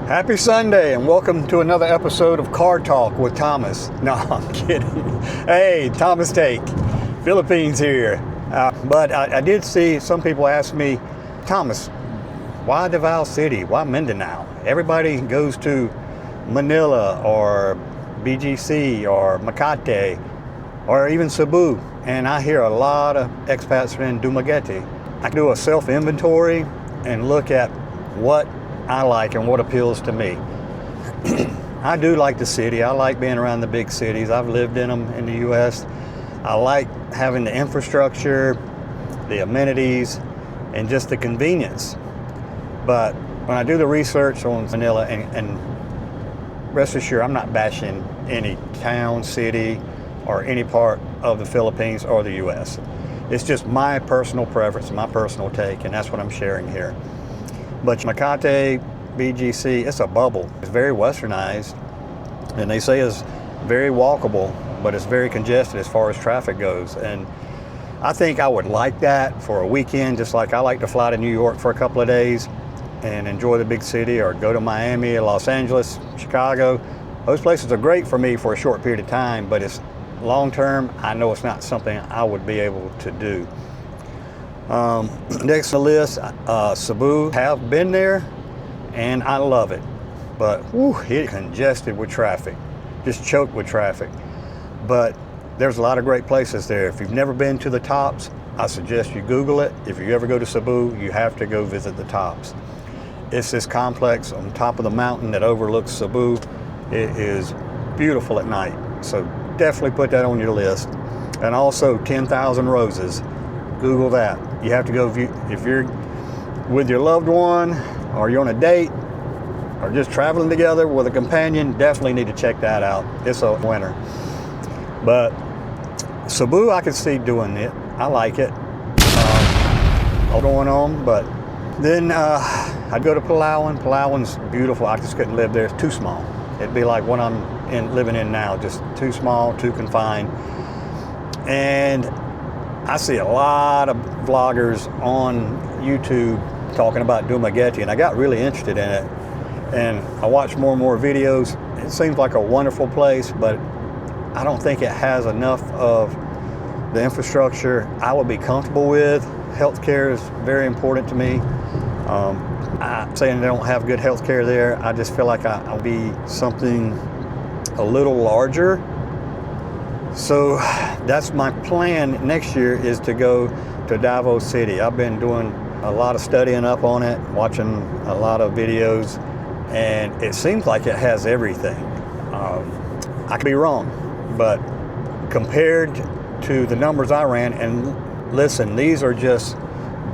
Happy Sunday and welcome to another episode of Car Talk with Thomas. No, I'm kidding. Hey, Thomas Take, Philippines here. But I did see some people ask me, Thomas, why Davao City? Why Mindanao? Everybody goes to Manila or BGC or Makati or even Cebu. And I hear a lot of expats in Dumaguete. I do a self-inventory and look at what I like and what appeals to me. I do like the city. I like being around the big cities. I've lived in them in the U.S. I like having the infrastructure, the amenities, and just the convenience. But when I do the research on Manila, and rest assured, I'm not bashing any town, city, or any part of the Philippines or the U.S. It's just my personal preference, my personal take, and that's what I'm sharing here. But Makati, BGC, it's a bubble. It's very westernized, and they say it's very walkable, but it's very congested as far as traffic goes. And I think I would like that for a weekend, just like I like to fly to New York for a couple of days and enjoy the big city, or go to Miami, Los Angeles, Chicago. Those places are great for me for a short period of time, but it's long term, I know it's not something I would be able to do. Next on the list, Cebu. Have been there and I love it, but it's congested with traffic, just choked with traffic. But there's a lot of great places there. If you've never been to the Tops, I suggest you Google it. If you ever go to Cebu, you have to go visit the Tops. It's this complex on top of the mountain that overlooks Cebu. It is beautiful at night, so definitely put that on your list. And also 10,000 Roses. Google that. You have to go if you're with your loved one, or you're on a date, or just traveling together with a companion. Definitely need to check that out. It's a winner. But Cebu, I could see doing it. I like it. All going on, but then I'd go to Palawan. Palawan's beautiful. I just couldn't live there. It's too small. It'd be like what I'm living in now, just too small, too confined. And I see a lot of vloggers on YouTube talking about Dumaguete, and I got really interested in it. And I watched more and more videos. It seems like a wonderful place, but I don't think it has enough of the infrastructure I would be comfortable with. Healthcare is very important to me. I'm saying they don't have good healthcare there. I just feel like I'll be something a little larger. So that's my plan next year, is to go to Davao City. I've been doing a lot of studying up on it, watching a lot of videos, and it seems like it has everything. I could be wrong, but compared to the numbers I ran, and listen, these are just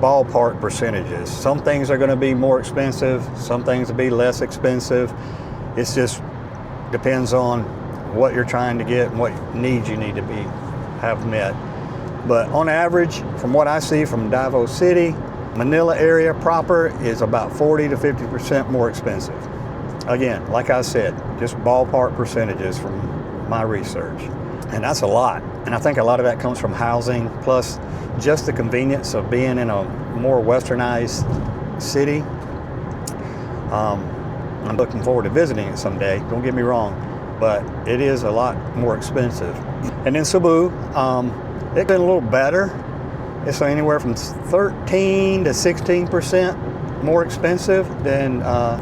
ballpark percentages. Some things are going to be more expensive, some things will be less expensive. It's just depends on what you're trying to get and what needs you need to have met. But on average, from what I see from Davao City, Manila area proper is about 40 to 50% more expensive. Again, like I said, just ballpark percentages from my research. And that's a lot. And I think a lot of that comes from housing, plus just the convenience of being in a more westernized city. I'm looking forward to visiting it someday, don't get me wrong, but it is a lot more expensive. And in Cebu, it's been a little better. It's anywhere from 13 to 16% more expensive than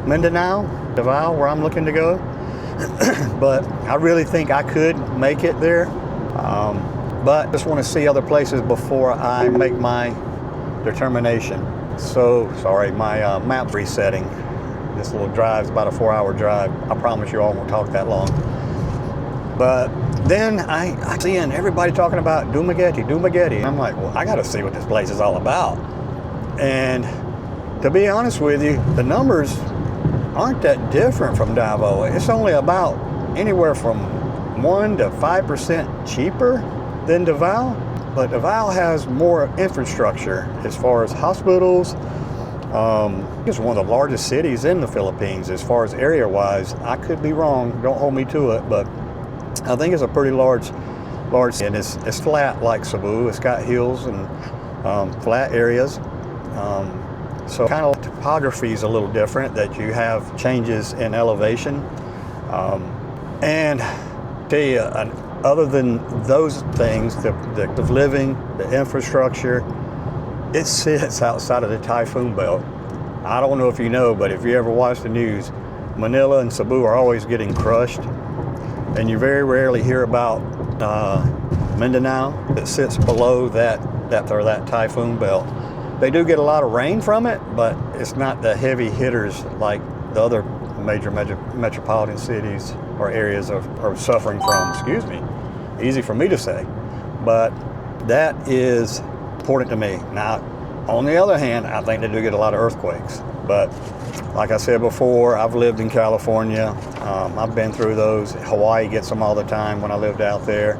Mindanao, Davao, where I'm looking to go. But I really think I could make it there. But just want to see other places before I make my determination. So, sorry, my map's resetting. This little drive is about a 4-hour drive. I promise you all won't talk that long. But then I see everybody talking about Dumaguete. I'm like, well, I got to see what this place is all about. And to be honest with you, the numbers aren't that different from Davao. It's only about anywhere from 1 to 5% cheaper than Davao. But Davao has more infrastructure as far as hospitals. It's one of the largest cities in the Philippines as far as area-wise. I could be wrong, don't hold me to it, but I think it's a pretty large city. And it's flat like Cebu. It's got hills and flat areas. So kind of topography is a little different, that you have changes in elevation. And tell you, other than those things, the living, the infrastructure, it sits outside of the typhoon belt. I don't know if you know, but if you ever watch the news, Manila and Cebu are always getting crushed. And you very rarely hear about Mindanao that sits below that typhoon belt. They do get a lot of rain from it, but it's not the heavy hitters like the other major metropolitan cities or areas are suffering from. Excuse me. Easy for me to say. But that is important to me. Now, on the other hand, I think they do get a lot of earthquakes. But like I said before, I've lived in California. I've been through those. Hawaii gets them all the time when I lived out there.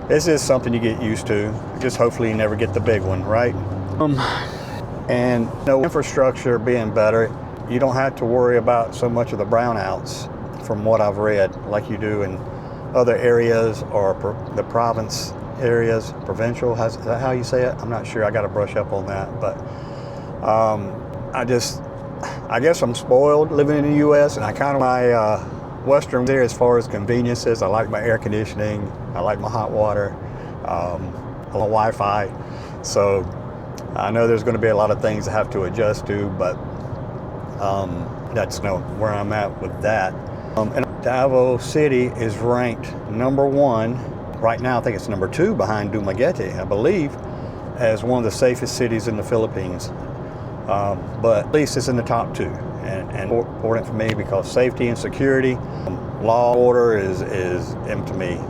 This is something you get used to. Just hopefully you never get the big one, right? And infrastructure being better, you don't have to worry about so much of the brownouts from what I've read, like you do in other areas or the province areas, provincial, is that how you say it? I'm not sure, I gotta brush up on that, but I guess I'm spoiled living in the US, and I kind of my Western there as far as conveniences. I like my air conditioning, I like my hot water, my Wi-Fi, so I know there's gonna be a lot of things I have to adjust to, but that's where I'm at with that. And Davao City is ranked #1. Right now, I think it's #2 behind Dumaguete, I believe, as one of the safest cities in the Philippines. But at least it's in the top 2, and important for me because safety and security, law and order is to me.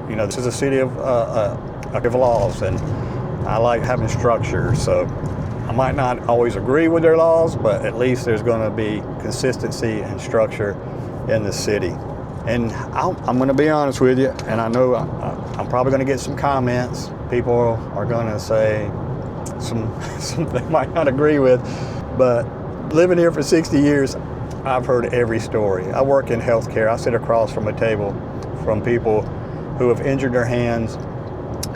This is a city of laws, and I like having structure. So I might not always agree with their laws, but at least there's going to be consistency and structure in the city. And I'm going to be honest with you, and I know I'm probably going to get some comments. People are going to say some they might not agree with, but living here for 60 years, I've heard every story. I work in healthcare. I sit across from a table from people who have injured their hands,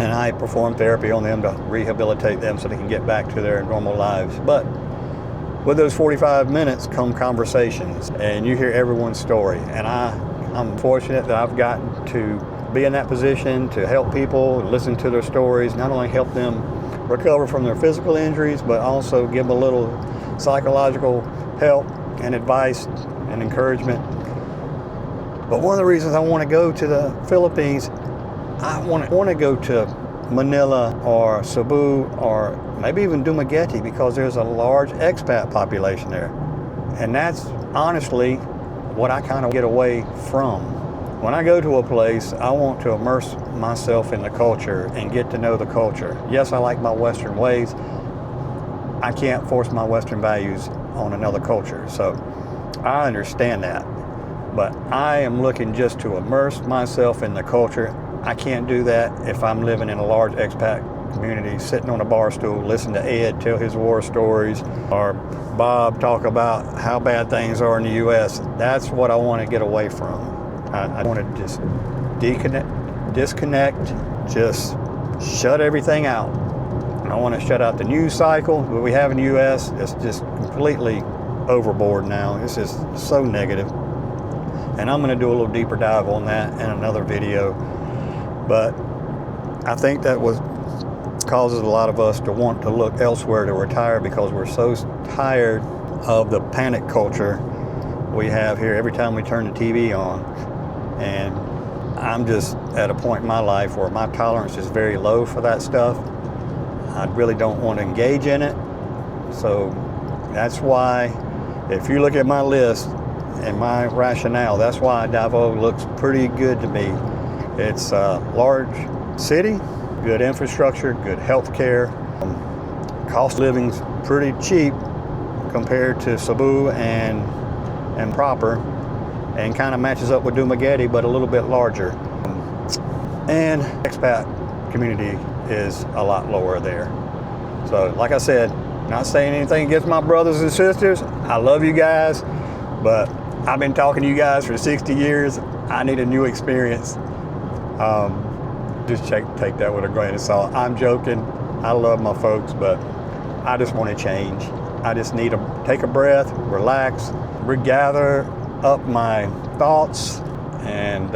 and I perform therapy on them to rehabilitate them so they can get back to their normal lives. But with those 45 minutes come conversations, and you hear everyone's story. And I'm fortunate that I've gotten to be in that position to help people, listen to their stories, not only help them recover from their physical injuries, but also give them a little psychological help and advice and encouragement. But one of the reasons I want to go to the Philippines, I want to go to Manila or Cebu or maybe even Dumaguete, because there's a large expat population there. And that's honestly what I kind of get away from. When I go to a place, I want to immerse myself in the culture and get to know the culture. Yes, I like my Western ways. I can't force my Western values on another culture. So I understand that. But I am looking just to immerse myself in the culture. I can't do that if I'm living in a large expat community, sitting on a bar stool, listening to Ed tell his war stories, or Bob talk about how bad things are in the US. That's what I want to get away from. I want to just disconnect, just shut everything out. And I want to shut out the news cycle that we have in the US. It's just completely overboard now. It's just so negative. And I'm going to do a little deeper dive on that in another video. But I think that causes a lot of us to want to look elsewhere to retire, because we're so tired of the panic culture we have here every time we turn the TV on. And I'm just at a point in my life where my tolerance is very low for that stuff. I really don't want to engage in it. So that's why, if you look at my list and my rationale, that's why Davao looks pretty good to me. It's a large city, good infrastructure, good health care. Cost of living's pretty cheap compared to Cebu and proper, and kind of matches up with Dumaguete, but a little bit larger. And expat community is a lot lower there. So like I said, not saying anything against my brothers and sisters. I love you guys, but I've been talking to you guys for 60 years. I need a new experience. Just take that with a grain of salt. I'm joking. I love my folks, but I just want to change. I just need to take a breath, relax, regather up my thoughts, and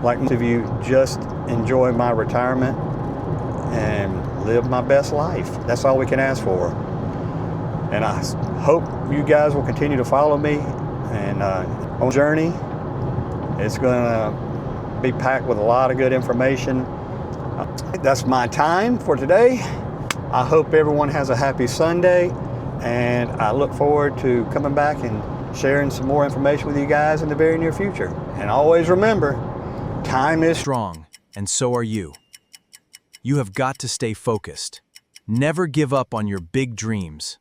like most of you, just enjoy my retirement and live my best life. That's all we can ask for. And I hope you guys will continue to follow me and on the journey. It's going to be packed with a lot of good information. That's my time for today. I hope everyone has a happy Sunday, and I look forward to coming back and sharing some more information with you guys in the very near future. And always remember, time is strong, and so are you. You have got to stay focused. Never give up on your big dreams.